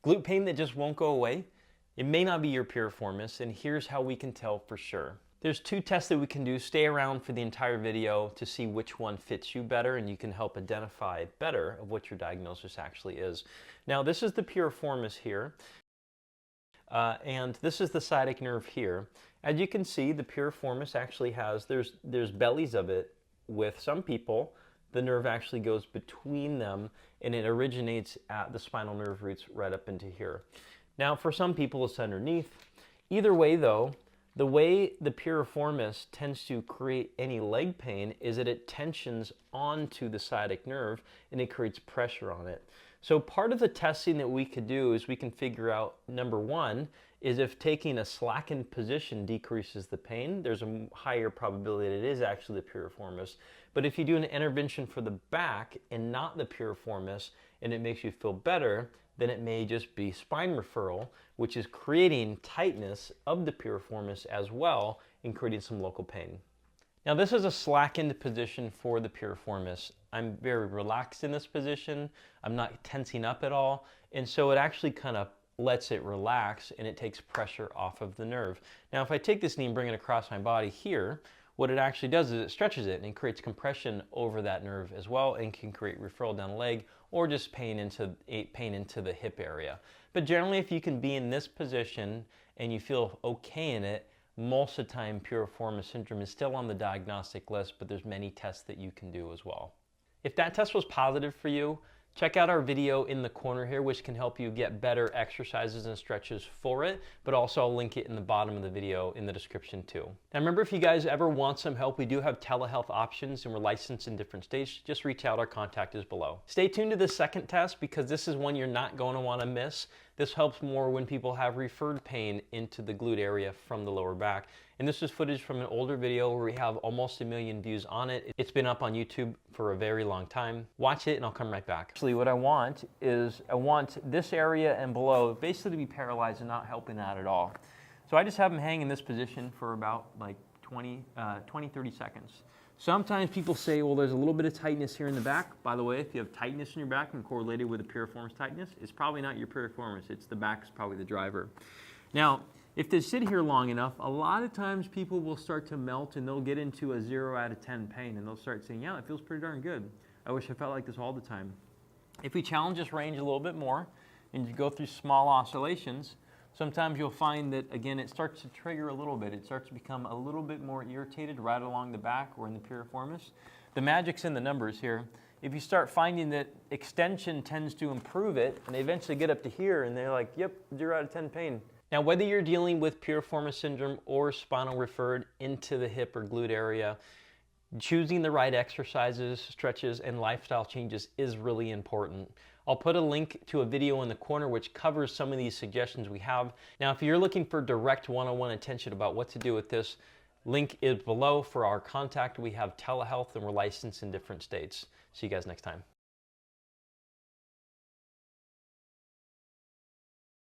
Glute pain that just won't go away? It may not be your piriformis, and here's how we can tell for sure. There's 2 tests that we can do. Stay around for the entire video to see which one fits you better, and you can help identify better of what your diagnosis actually is. Now, this is the piriformis here, and this is the sciatic nerve here. As you can see, the piriformis actually has, there's bellies of it. With some people, the nerve actually goes between them, and it originates at the spinal nerve roots right up into here. Now, for some people, it's underneath. Either way, though, the way the piriformis tends to create any leg pain is that it tensions onto the sciatic nerve and it creates pressure on it. So part of the testing that we could do is we can figure out, number one, is if taking a slackened position decreases the pain, there's a higher probability that it is actually the piriformis. But if you do an intervention for the back and not the piriformis and it makes you feel better, then it may just be spine referral, which is creating tightness of the piriformis as well and creating some local pain. Now, this is a slackened position for the piriformis. I'm very relaxed in this position. I'm not tensing up at all. And so it actually kind of lets it relax and it takes pressure off of the nerve. Now, if I take this knee and bring it across my body here, what it actually does is it stretches it and it creates compression over that nerve as well and can create referral down the leg or just pain into the hip area. But generally, if you can be in this position and you feel okay in it, most of the time piriformis syndrome is still on the diagnostic list, but there's many tests that you can do as well. If that test was positive for you, check out our video in the corner here, which can help you get better exercises and stretches for it, but also I'll link it in the bottom of the video in the description too. Now remember, if you guys ever want some help, we do have telehealth options and we're licensed in different states. Just reach out, our contact is below. Stay tuned to the second test because this is one you're not going to want to miss. This helps more when people have referred pain into the glute area from the lower back. And this is footage from an older video where we have almost 1 million views on it. It's been up on YouTube for a very long time. Watch it and I'll come right back. Actually, what I want is I want this area and below basically to be paralyzed and not helping that at all. So I just have them hang in this position for about like 30 seconds. Sometimes people say, well, there's a little bit of tightness here in the back. By the way, if you have tightness in your back and correlated with a piriformis tightness, it's probably not your piriformis. It's the back's probably the driver. Now, if they sit here long enough, a lot of times people will start to melt and they'll get into a 0 out of 10 pain and they'll start saying, yeah, it feels pretty darn good. I wish I felt like this all the time. If we challenge this range a little bit more and you go through small oscillations, sometimes you'll find that, again, it starts to trigger a little bit. It starts to become a little bit more irritated right along the back or in the piriformis. The magic's in the numbers here. If you start finding that extension tends to improve it, and they eventually get up to here and they're like, yep, 0 out of 10 pain. Now, whether you're dealing with piriformis syndrome or spinal referred into the hip or glute area, choosing the right exercises, stretches, and lifestyle changes is really important. I'll put a link to a video in the corner which covers some of these suggestions we have. Now, if you're looking for direct one-on-one attention about what to do with this, link is below for our contact. We have telehealth and we're licensed in different states. See you guys next time.